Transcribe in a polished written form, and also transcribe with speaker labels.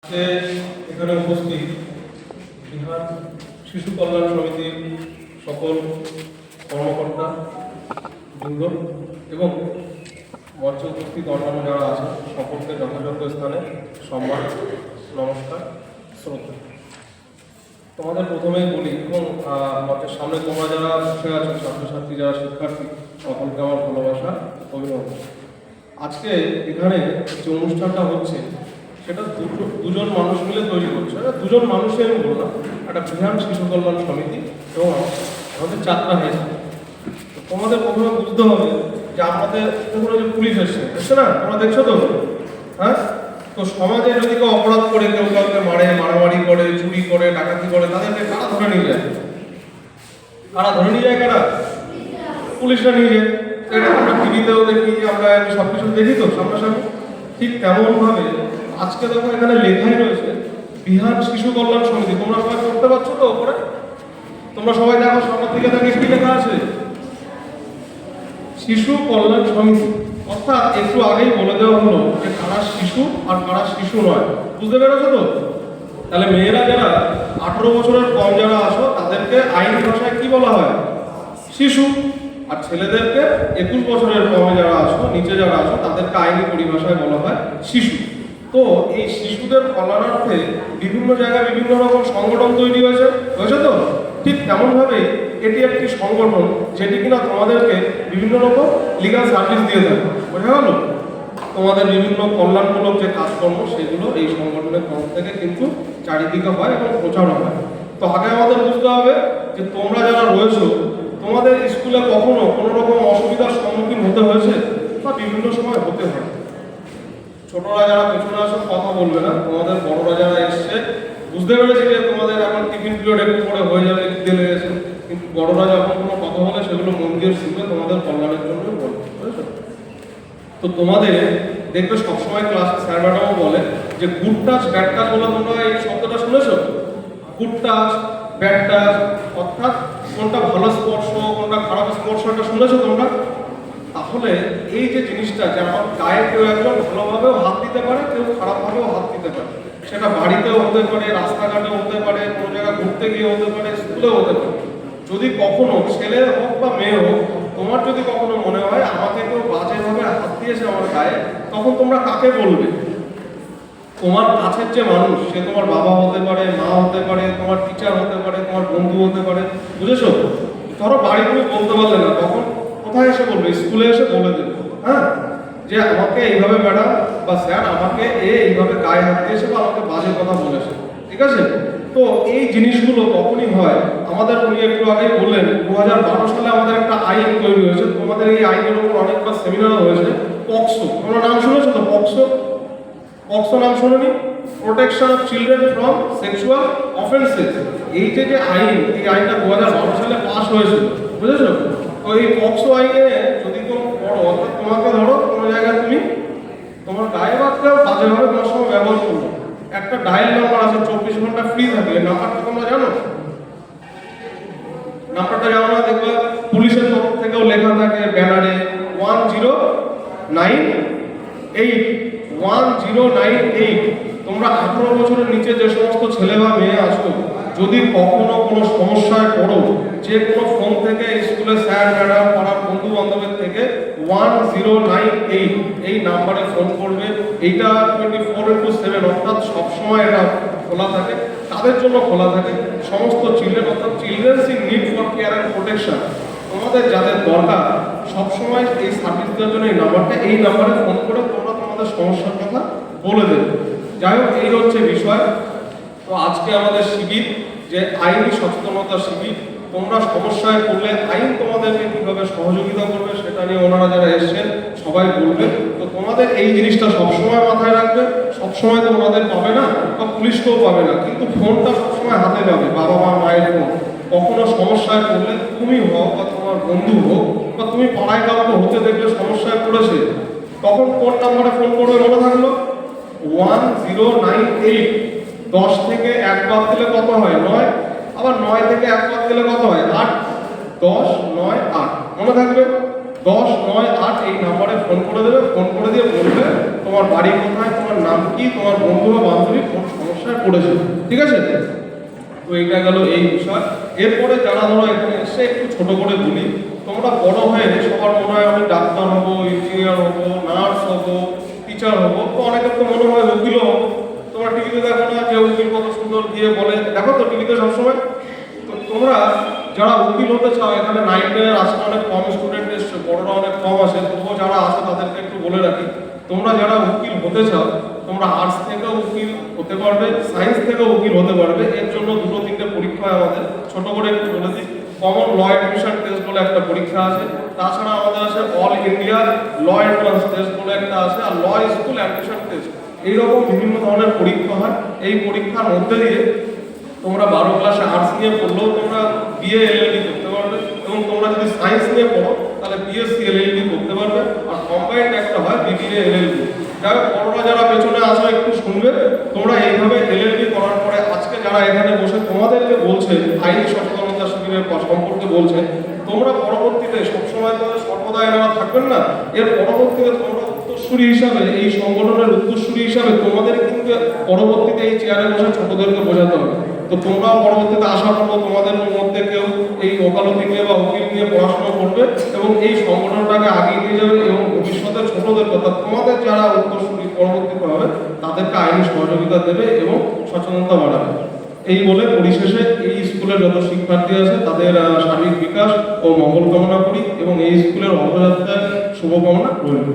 Speaker 1: আজকে এখানে উপস্থিত বিহার শিশু কল্যাণ সমিতির সকল কর্মকর্তা বৃন্দ এবং মঞ্চে উপস্থিত অন্যান্য যারা আছেন সকলকে যথাযথ স্থানে সম্মান, নমস্কার, শ্রদ্ধা। তোমাদের প্রথমেই বলি এবং মঞ্চের সামনে তোমরা যারা বসে আছো, ছাত্রছাত্রী যারা শিক্ষার্থী, সকলকে আমার ভালোবাসা, অভিনন্দন। আজকে এখানে যে অনুষ্ঠানটা হচ্ছে সেটা দুজন মানুষ মিলে তৈরি করছে। দুজন মানুষই আমি বললাম, একটা বিহার শিশু কল্যাণ সমিতি এবং আমাদের যাত্রা হয়েছে। তোমাদের প্রথমে বুঝতে হবে যে আমাদের যে পুলিশ এসছে না, তোমরা দেখছো তো, হ্যাঁ? তো সমাজে যদি কেউ অপরাধ করে, কেউ কাউকে মারে, মারামারি করে, চুরি করে, ডাকাতি করে, তাদেরকে কারা ধরে নিয়ে যায়? কারা ধরে নিয়ে যায়? কারা? পুলিশরা নিয়ে যায়। এটা আমরা টিভিতেও দেখি, আমরা সবকিছু দেখি তো সামনাসামনি। ঠিক তেমনভাবে আজকে দেখো এখানে লেখাই রয়েছে বিহার শিশু কল্যাণ সমিতি। তোমরা সবাই পড়তে পারছো তো ওপরে? তোমরা সবাই দেখো সামনের দিকে দেখে কি লেখা আছে? শিশু কল্যাণ সমিতি। অর্থাৎ একটু আগেই বলে দেওয়া হলো যে কারা শিশু আর কারা শিশু নয়। বুঝতে পেরেছো তো? তাহলে মেয়েরা যারা 18 বছরের কম যারা আসো তাদেরকে আইনি ভাষায় কি বলা হয়? শিশু। আর ছেলেদেরকে 21 বছরের কমে যারা আসো, নিচে যারা আসো, তাদেরকে আইনি পরিভাষায় বলা হয় শিশু। তো এই শিশুদের কল্যাণার্থে বিভিন্ন জায়গায় বিভিন্ন রকম সংগঠন তৈরি হয়েছে তো? ঠিক তেমনভাবেই এটি একটি সংগঠন যেটি কিনা তোমাদেরকে বিভিন্ন রকম লিগাল সার্ভিস দিয়ে থাকে। বোঝা গেল? তোমাদের বিভিন্ন কল্যাণমূলক যে কাজকর্ম সেগুলো এই সংগঠনের তরফ থেকে কিন্তু চারিদিকে হয় এবং প্রচারও হয়। তো আগে আমাদের বুঝতে হবে যে তোমরা যারা রয়েছো, তোমাদের স্কুলে কখনো কোনো রকম অসুবিধার সম্মুখীন হতে হয়েছে বা বিভিন্ন সময় হতে হয়। ছোটরা যারা পেছনে আসো কথা বলবে না, তোমাদের বড়রা যারা এসছে বুঝতে পেরেছি যে তোমাদের এখন টিফিন পিরিয়ড একটু পরে হয়ে যাবে, দিতে লেগেছে, কিন্তু বড়রা যখন কোনো কথা বলে সেগুলো মন দিয়ে শুনবে, তোমাদের কল্যাণের জন্য বলবে। বুঝেছো? তো তোমাদের দেখবে সবসময় ক্লাসে স্যার ম্যাডামও বলে যে গুড টাচ ব্যাড টাচ বলে। তোমরা এই শব্দটা শুনেছো? গুড টাচ, ব্যাড টাচ, অর্থাৎ কোনটা ভালো স্পর্শ, কোনটা খারাপ স্পর্শ, এটা শুনেছো তোমরা? তাহলে এই যে জিনিসটা, যে আমার গায়ে কেউ একজন ভালোভাবেও হাত দিতে পারে, কেউ খারাপভাবেও হাত দিতে পারে, সেটা বাড়িতেও হতে পারে, রাস্তাঘাটেও হতে পারে, কোনো জায়গায় ঘুরতে গিয়ে হতে পারে, স্কুলেও হতে পারে। যদি কখনো ছেলে হোক বা মেয়ে হোক, তোমার যদি কখনো মনে হয় আমাকে কেউ বাজেভাবে হাত দিয়েছে আমার গায়ে, তখন তোমরা কাকে বলবে? তোমার কাছের যে মানুষ, সে তোমার বাবা হতে পারে, মা হতে পারে, তোমার টিচার হতে পারে, তোমার বন্ধু হতে পারে। বুঝেছো? ধরো বাড়ি তুমি বলতে পারলে না, তখন কোথায় এসে বলবে? স্কুলে এসে বলে দেবে, হ্যাঁ, যে আমাকে এইভাবে ম্যাডাম বা স্যার আমাকে এইভাবে গায়ে হাত দিয়েছে বা আমাকে বাজে কথা বলেছে। ঠিক আছে? তো এই জিনিসগুলো তখনই হয়, আমাদের উনি একটু আগেই বললেন 2012 সালে আমাদের একটা আইন তৈরি হয়েছে। তোমাদের এই আইনের উপর অনেকবার সেমিনারও হয়েছে। পক্সো, তোমরা নাম শুনেছো তো? পক্সো নাম শোনোনি? Protection of children from sexual offences. এই যে আইন, এই আইনটা 2012 সালে পাস হয়েছিল। বুঝেছো? তো এই পক্সো আইনে যদি কেউ পড়ো, অর্থাৎ তোমাকে ধরো কোনো জায়গায় তুমি তোমার গায়ে বাদকেও বাজেভাবে তোমার সময় ব্যবহার করলো, একটা ডায়াল নাম্বার আছে, 24 ঘন্টা ফ্রি থাকে। নাম্বারটা তোমরা জানো? নাম্বারটা জানো না? দেখবে পুলিশের তরফ থেকেও লেখা থাকে ব্যানারে 1098। তোমরা 18 বছরের নিচে যে সমস্ত ছেলে বা মেয়ে আছো, যদি কখনো কোনো সমস্যায় পড়ো, যে কোনো ফোন থেকে, স্কুলে স্যার ম্যাডাম, পাড়ার বন্ধু বান্ধবের থেকে 1098 এই নাম্বারে ফোন করবে। এইটা 24/7 অর্থাৎ সবসময় এটা খোলা থাকে। তাদের জন্য খোলা থাকে সমস্ত চিলড্রেন, অর্থাৎ children's in need for care and protection. তোমাদের যাদের দরকার সবসময় এই সার্ভিস দেওয়ার জন্য এই নাম্বারে ফোন করে তোমরা তোমাদের সমস্যার কথা বলে দেবে। যাই হোক, এই হচ্ছে বিষয়। তো আজকে আমাদের শিবির, যে আইনি সচেতনতা শিবির, তোমরা সমস্যায় পড়লে আইন তোমাদেরকে কীভাবে সহযোগিতা করবে সেটা নিয়ে ওনারা যারা এসছেন সবাই বলবে। তো তোমাদের এই জিনিসটা সবসময় মাথায় রাখবে। সবসময় তো তোমাদের পাবে না বা পুলিশকেও পাবে না, কিন্তু ফোনটা সবসময় হাতে পাবে, বাবা মা মায়ের ফোন। কখনো সমস্যায় পড়লে তুমি হোক বা তোমার বন্ধু হোক বা তুমি পাড়ায় কাউকে হতে দেখলে সমস্যায় পড়েছে, তখন কোন নাম্বারে ফোন করবে মনে থাকলো? 1098। 10 থেকে 1 বাদ দিলে কত হয়? 9। আবার 9 থেকে 1 বাদ দিলে কত হয়? 8। 10, 9, 8 মনে থাকবে। 1098 এই নাম্বারে ফোন করে দেবে, ফোন করে দিয়ে বলবে তোমার বাড়ি কোথায়, তোমার নাম কি, তোমার বন্ধু বা বান্ধবী কোন সমস্যায় পড়েছে, ঠিক আছে? তো এইটা গেল এই বিষয়। এরপরে যারা ধরো এখানে এসে একটু ছোট করে বলি, তোমরা বড় হয়ে সবার মনে হয় আমি ডাক্তার হবো, ইঞ্জিনিয়ার হবো, নার্স হবো, টিচার হবো, তো অনেকের তো মনে হয় উকিলও হবো। তোমরা টিভিতে দেখো না যে উকিল কত সুন্দর গিয়ে বলে, দেখো তো টিভিতে সবসময়। তো তোমরা যারা উকিল হতে চাও, এখানে 9-10 আজকে অনেক কম স্টুডেন্ট এসছে, বড়রা অনেক কম আসে, তবুও যারা আসে তাদেরকে একটু বলে রাখি, তোমরা যারা উকিল হতে চাও তোমরা আর্টস থেকেও উকিল হতে পারবে, সায়েন্স থেকেও উকিল হতে পারবে। এর জন্য 2-3টে পরীক্ষা হয় আমাদের, ছোট করে একটু বলে দিই। কমন ল অ্যাডমিশন টেস্ট বলে একটা পরীক্ষা আছে, তাছাড়া আমাদের আছে অল ইন্ডিয়া ল এন্ট্রান্স টেস্ট বলে একটা আছে, আর ল স্কুল অ্যাডমিশন টেস্ট। এইরকম বিভিন্ন ধরনের পরীক্ষা হয়। এই পরীক্ষার মধ্যে দিয়ে তোমরা 12 ক্লাসে আর্টস নিয়ে পড়লেও তোমরা বিএ এলএলবি করতে পারবে, এবং তোমরা যদি সায়েন্স নিয়ে পড়ো তাহলে বিএসসি এলএলবি করতে পারবে, আর কম্বাইন্ড একটা হয় বিবিএ এলএলবি। যাই হোক, বড়রা যারা পেছনে আসো একটু শুনবে, তোমরা এইভাবে এলএলবি করার পরে আজকে যারা এখানে বসে তোমাদেরকে বলছে আইনি সচেতনতা শিবিরের সম্পর্কে বলছে, তোমরা পরবর্তীতে সবসময় তো সর্বদা এনারা থাকবেন না, এর পরবর্তীতে তোমরা উত্তরসূরি হিসাবে, এই সংগঠনের উত্তরসূরি হিসাবে তোমাদের কিন্তু পরবর্তীতে এই চেয়ারে বসে ছোটদেরকে বোঝাতে হবে। তো তোমরাও পরবর্তীতে আশা করবো তোমাদের মধ্যে কেউ এই ওকালতি নিয়ে বা উকিল নিয়ে পড়াশোনা করবে এবং এই সংগঠনটাকে আগিয়ে নিয়ে যাবে, এবং ভবিষ্যতে ছোটদের কথা তোমাদের যারা উত্তরসূরি পরবর্তীতে হবে তাদেরকে আইনি সহযোগিতা দেবে এবং সচেতনতা বাড়াবে। এই বলে পরিশেষে এই স্কুলের যত শিক্ষার্থী আছে তাদের সার্বিক বিকাশ ও মঙ্গল কামনা করি, এবং এই স্কুলের অগ্রযাত্রার শুভকামনা রইল।